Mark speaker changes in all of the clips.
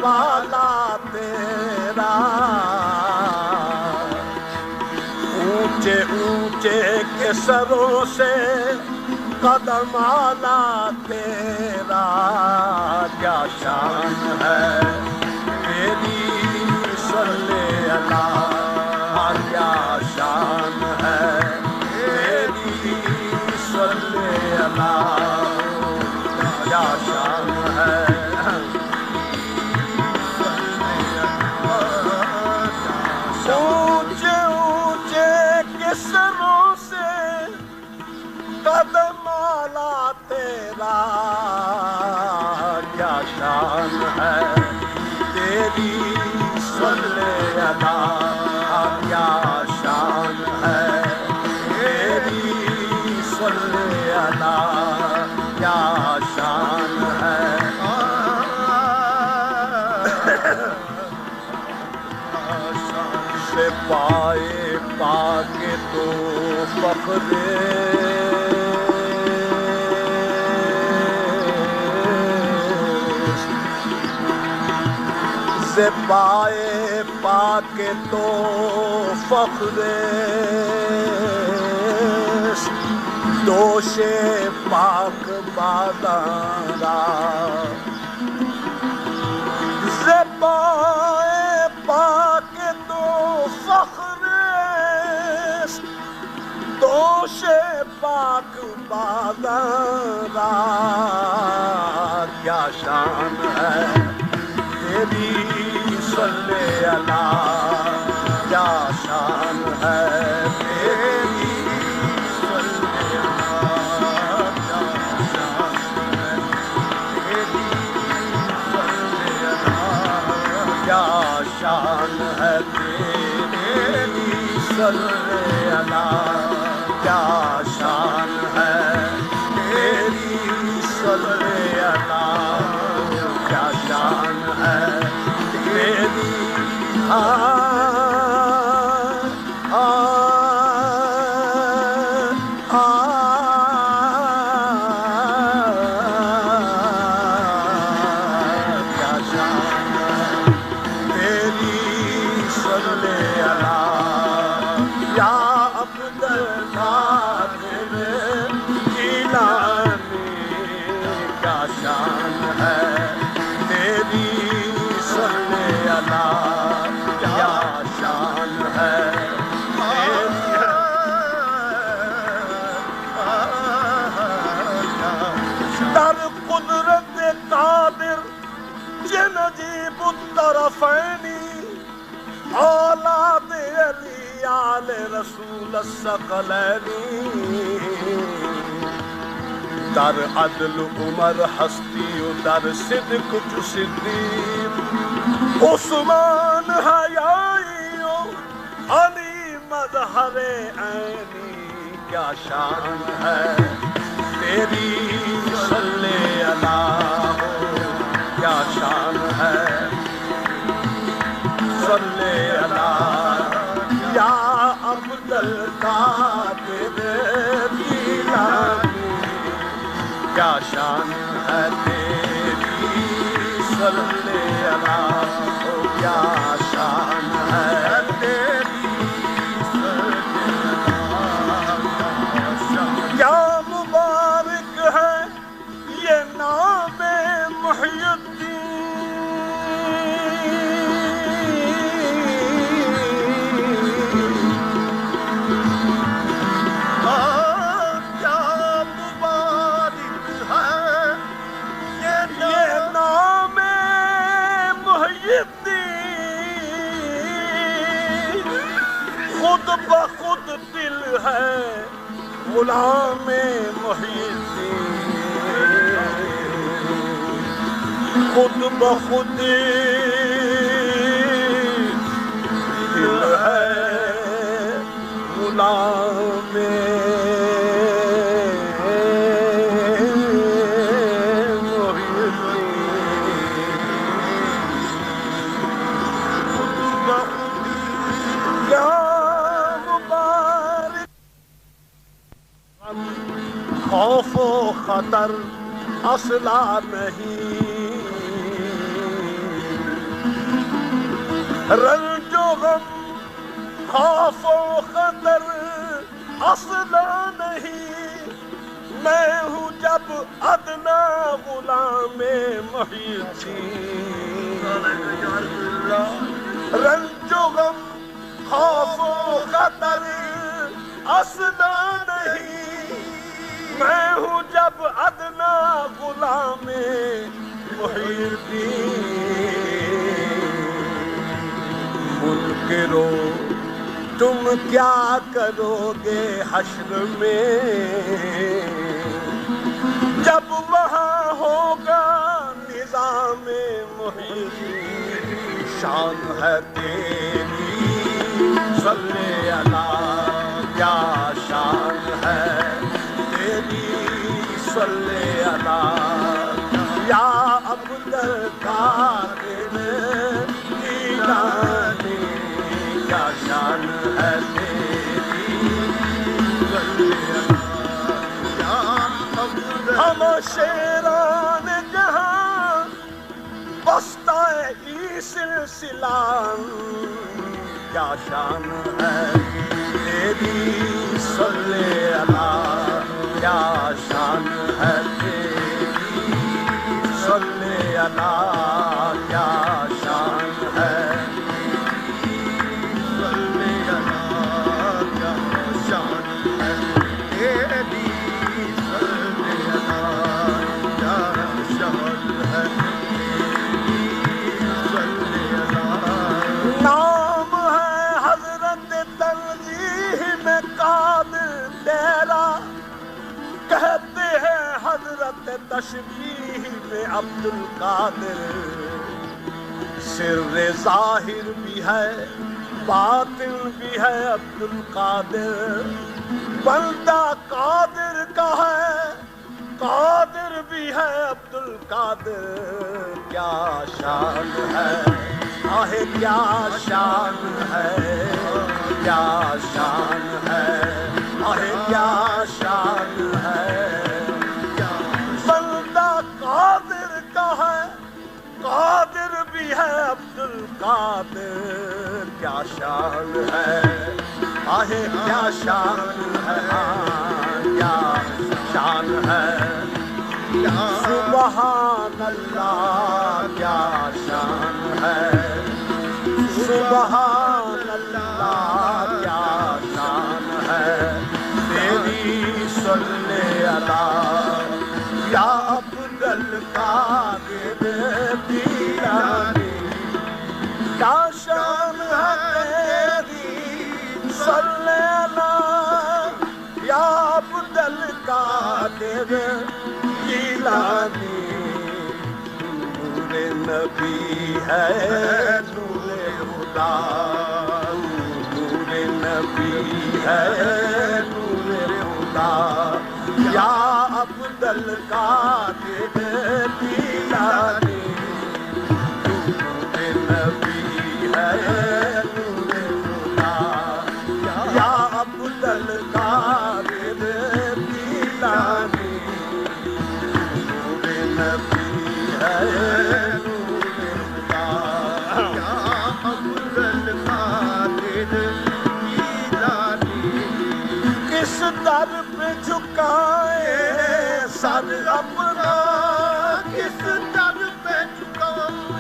Speaker 1: بالا تیرا اونچے اونچے کے سروں سے قدم آلا تیرا کیا شان ہے تیری صلی اللہ کیا شان ہے تیری صلی اللہ کیا شان ہے اونچے اونچے کے سروں سے قدم آلا تیرا کیا شان ہے تیری صلی اللہ کیا شان ہے تیری صلی اللہ کیا شان ہے سے پائے پا کے تو فخر سے پائے پا کے تو فخر دوش پاک بادارا سے پائے پا کے تو فخر دوش پاک بادارا کیا شان ہے تیری صلی اللہ کیا شان ہے تیری صلی اللہ کیا شان ہے تیری صلی اللہ کیا شان ہے تیری صلی اللہ کیا شان ہے تیری صلی اللہ کیا شان ہے تیری اولاد علی آل رسول الثقلین در عدل عمر ہستی و در صدق جو صدیق عثمان حیائی و علی مظہر عینی کیا شان ہے تیری صلی اللہ کیا شان ہے صلی اللہ یا عبد القادر جیلانی کیا شان ہے تیری صلی اللہ کیا شان ہے تیری صلی اللہ کیا مبارک ہے یہ نام محی الدین خود بخود دل ہے غلام محی الدین خود بخود دل ہے غلام خوف و خطر اصلا نہیں رنج و غم خوف و خطر اصلا نہیں میں ہوں جب ادنا غلام محی الدین رنج و غم خوف و خطر اصلا نہیں میں ہوں جب ادنا غلام محی الدین منکرو تم کیا کرو گے حشر میں جب وہاں ہوگا نظام محی الدین شان ہے تیری صلی اللہ کیا شان ہے صلی اللہ یا عبد القادر جیلانی کیا شان ہے تیری صلی اللہ یا عبد ہم شیران جہاں بستہ ای سلسلہ کیا شان ہے تیری صلی اللہ کیا شان ہے تیری صلی اللہ کیا شان ہے صلی اللہ کیا شان ہے تیری صلی اللہ کیا شان ہے تیری صلی اللہ نام ہے حضرت تشبیہ میں عبد القادر، سر ظاہر بھی ہے باطن بھی ہے عبد القادر، بندہ قادر کا ہے قادر بھی ہے عبد القادر، کیا شان ہے آہ کیا شان ہے، کیا شان ہے آہ کیا شان ہے، بندہ قادر کا ہے قادر بھی ہے عبد القادر، کیا شان ہے آہ کیا شان ہے، کیا شان ہے، سبحان اللہ کیا شان ہے، سبحان اللہ کیا شان ہے، تیری صلی اللہ یا عبد القادر جیلانی، کیا شان ہے تیری صلی اللہ یا عبد القادر جیلانی، نور نبی ہے نور خدا، نور نبی ہے نور خدا، یا عبد القادر جیلانی، نور نبی ہے نور خدا، یا عبد القادر جیلانی، نور نبی ہے نور خدا، یا عبد القادر جیلانی، کس در پہ جھکائے سر اپنا، کس در پہ جھکائے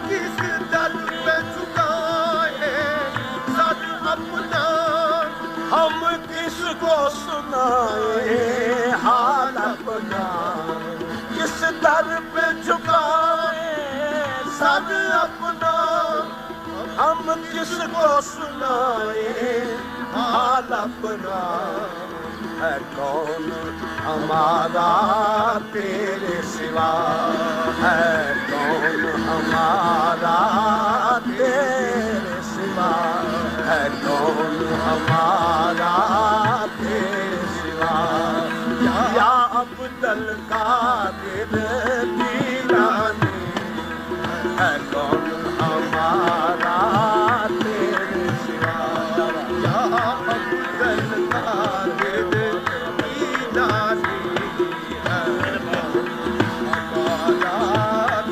Speaker 1: کس در پہ جھکائے سر اپنا، ہم کس کو سنائے حال اپنا، کس در پہ جھکائے سر اپنا، ہم کس کو سنائے حال اپنا، ہے کون ہمارا تیرے سوا، ہے کون ہمارا تیرے سوا، ہے کون ہمارا تیرے سوا، یا عبد القادر جیلانی، ہے کون ہمارا تیرے سوا، یا عبد القادر جیلانی، ہے کون ہمارا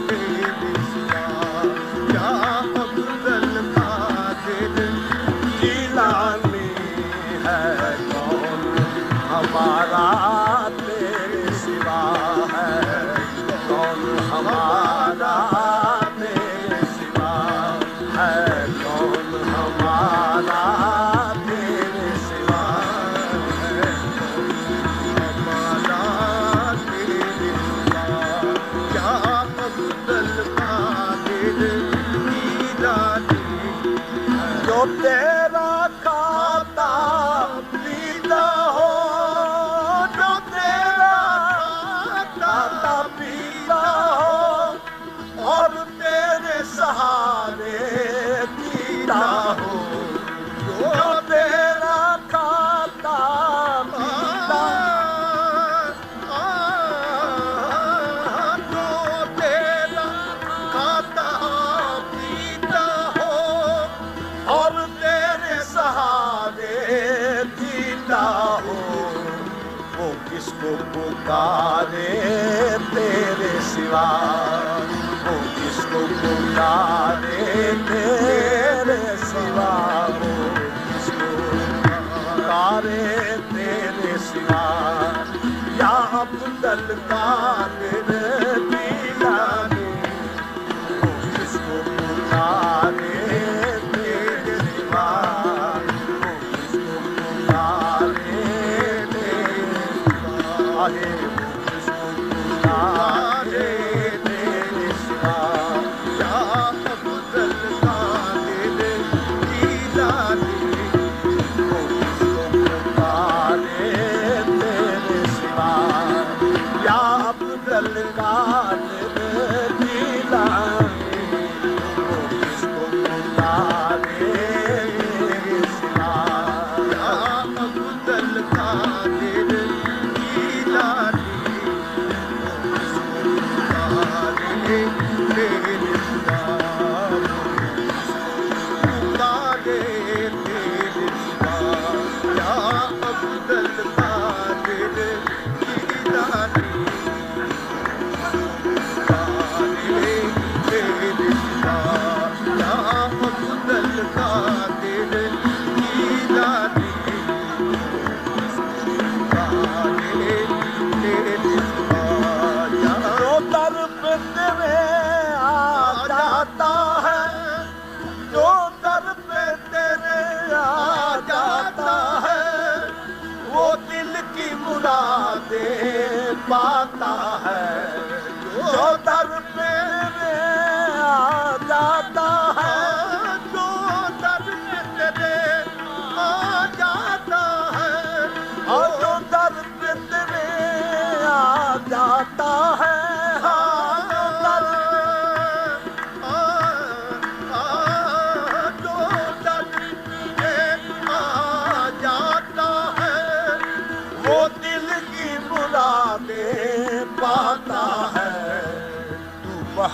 Speaker 1: تیرے سوا، یا عبد القادر جیلانی، ہے کون ہمارا تیرے سوا، ہے کون ہمارا تیرے سوا، ہے کون ہمارا تیرے سوا، ہے کون ہمارا تیرے سوا، یا عبد القادر جیلانی، جو تیرا کھاتا پیتا ہو، جو تیرا کھاتا پیتا ہو، اور تیرے سہارے جیتا ہو، جو تیرا کھاتا پیتا جو تیرا کھاتا پیتا ہو، اور تیرے سہارے جیتا ہو، وہ کس کو پکارے تیرے سوا، وہ کس کو پکارے تیرے سوا، وہ کس کو پکارے تیرے سوا، یا عبد القادر جیلانی، وہ کس کو پکارے تیرے سوا، وہ کس کو پکارے تیرے سوا، وہ کس کو پکارے تیرے سوا، یا عبد القادر جیلانی، وہ کس کو پکارے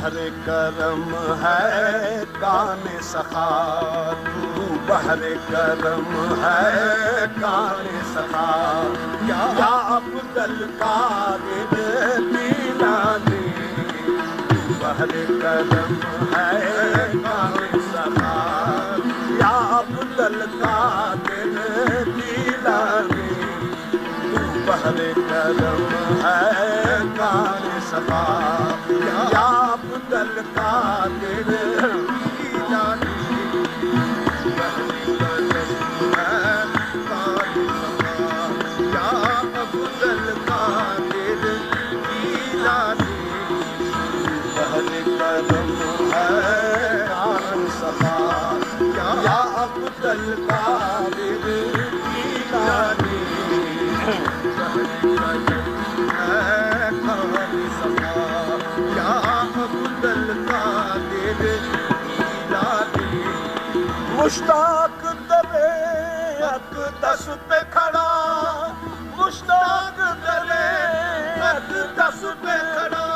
Speaker 1: بحر کرم ہے کان سخا تو بحر کرم ہے کان سخا یا عبد القادر جیلانی بحر کرم ہے کان سخا یا عبد القادر جیلانی بحر کرم ہے کان سخا یا عبد القادر جیلانی بحر کرم ہے کان سخا یا عبد القادر جیلانی بحر کرم ہے کان سخا یا عبد القادر جیلانی مشتاق درے اقدس پہ کھڑا مشتاق درے اقدس پہ کھڑا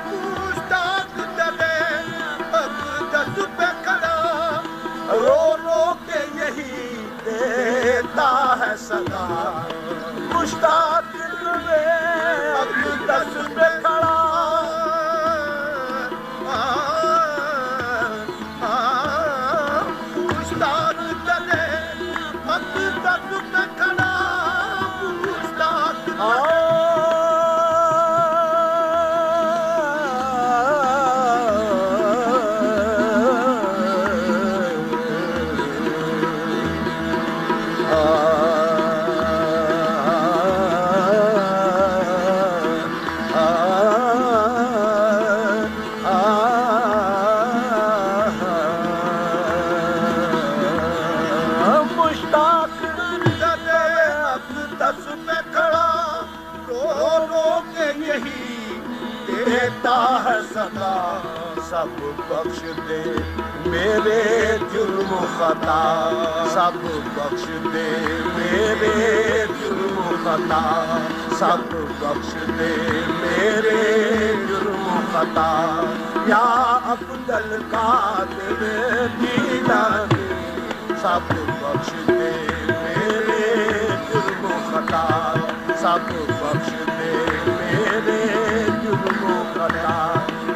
Speaker 1: مشتاق درے اقدس پہ کھڑا رو رو کے یہی دیتا ہے صدا مشتاق درے اقدس پہ کھڑا سب بخش دے میرے جرم و خطا سب بخش دے میرے جرم و خطا سب بخش دے میرے جرم و خطا یا عبد القادر جیلانی سب بخش دے میرے جرم و خطا سب بخش دے میرے جرم و خطا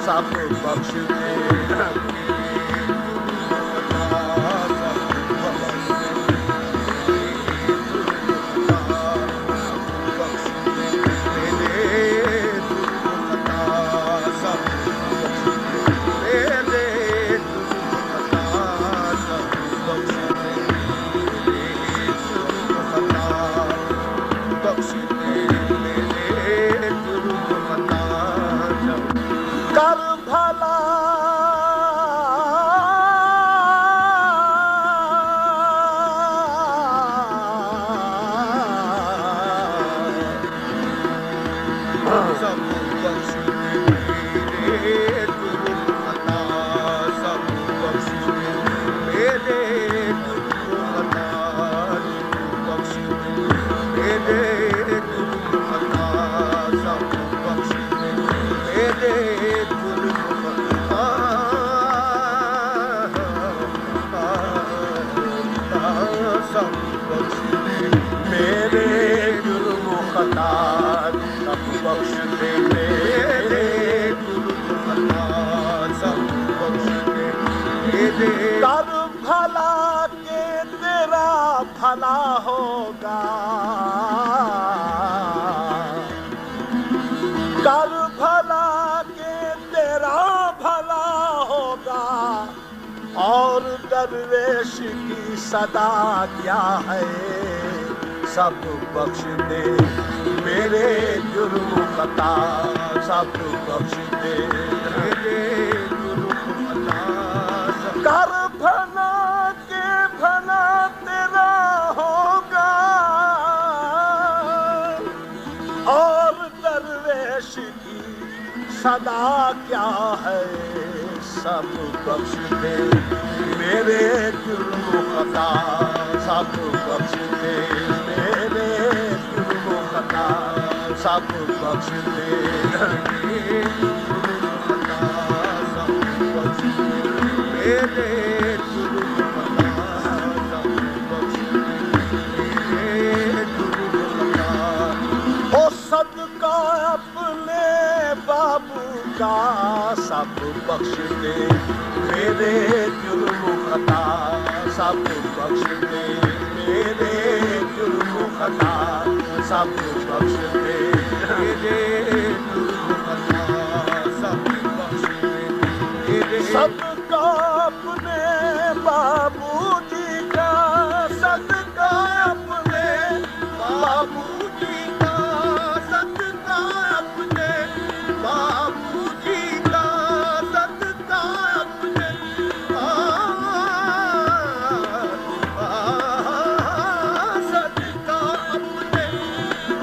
Speaker 1: سب بخش دے کر بھلا کہ تیرا بھلا ہوگا کر بھلا کہ تیرا بھلا ہوگا اور درویش کی صدا کیا ہے سب بخش دے میرے جرم و خطا سب بخش دے میرے جرم و خطا کر بھلا کہ بھلا تیرا ہوگا اور درویش کی صدا کیا ہے سب بخش دے میرے جرم و خطا سب بخش دے میرے جرم و خطا سب بخش دے میرے جرم خطا سب بخش دے، میرے جرم خطا۔ ہو صدقہ اپنے بابو کا سب بخش دے، میرے جرم خطا سب بخش دے، میرے جرم خطا سب بخش دے، میرے جرم خطا سب بخش دے۔ صدقہ اپنے بابو جی کا، صدقہ اپنے بابو جی کا، صدقہ اپنے بابو جی کا، صدقہ اپنے صدقہ اپنے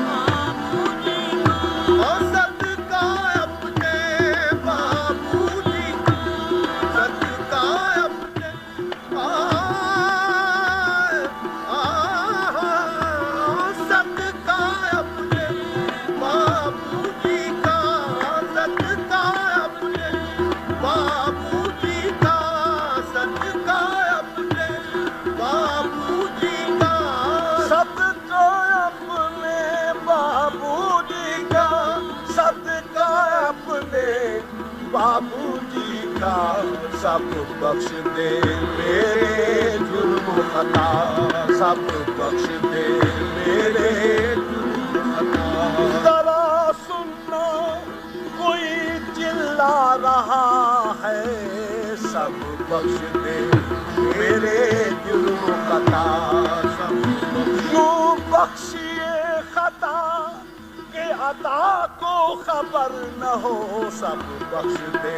Speaker 1: بابو جی کا، صدقہ اپنے بابو جی کا، صدقہ اپنے صدقہ اپنے بابو جی کا، صدقہ اپنے بابو جی کا، صدقہ اپنے بابو جی کا، صدقہ اپنے بابو جی کا، صدقہ اپنے بابو جی کا سب بخش دے، میرے جرم خطا سب بخش دے، میرے جرم خطا۔ ذرا سننا کوئی چلا رہا ہے، سب بخش دے، میرے جرم خطا سب بخش دے۔ یوں بخشیے خطا کہ عطا کو خبر نہ ہو، سب بخش دے،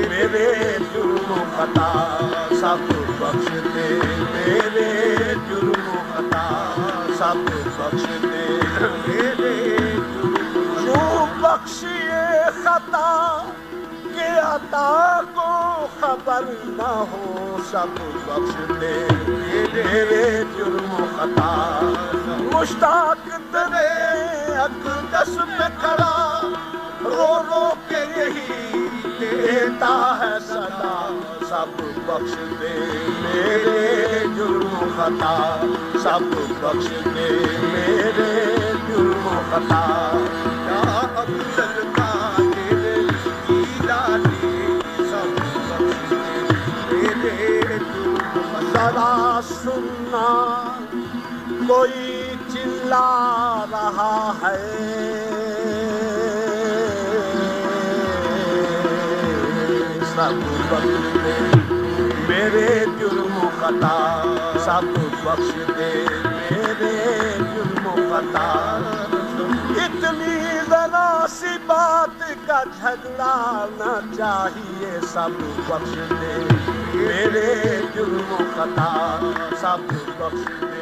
Speaker 1: میرے جرم خطا سب بخش دے، میرے جرم خطا سب بخش دے، میرے جرم۔ یوں بخشیے خطا کہ عطا کو خبر نہ ہو، سب بخش دے، میرے جرم خطا۔ مشتاق درے اقدس میں کھڑا رو رو کے یہی دیتا ہے صدا، سب بخش دے، میرے جرم خطا سب بخش دے، میرے جرم خطا۔ یا افضل قادر جیلانی سب بخش دے، میرے جرم خطا۔ ذرا سننا کوئی چلا رہا ہے، سب بخش دے، میرے جرم خطا سب بخش دے، میرے جرم خطا۔ اتنی ذرا سی بات کا جھگڑا نہ چاہیے، سب بخش دے، میرے جرم خطا سب بخش دے۔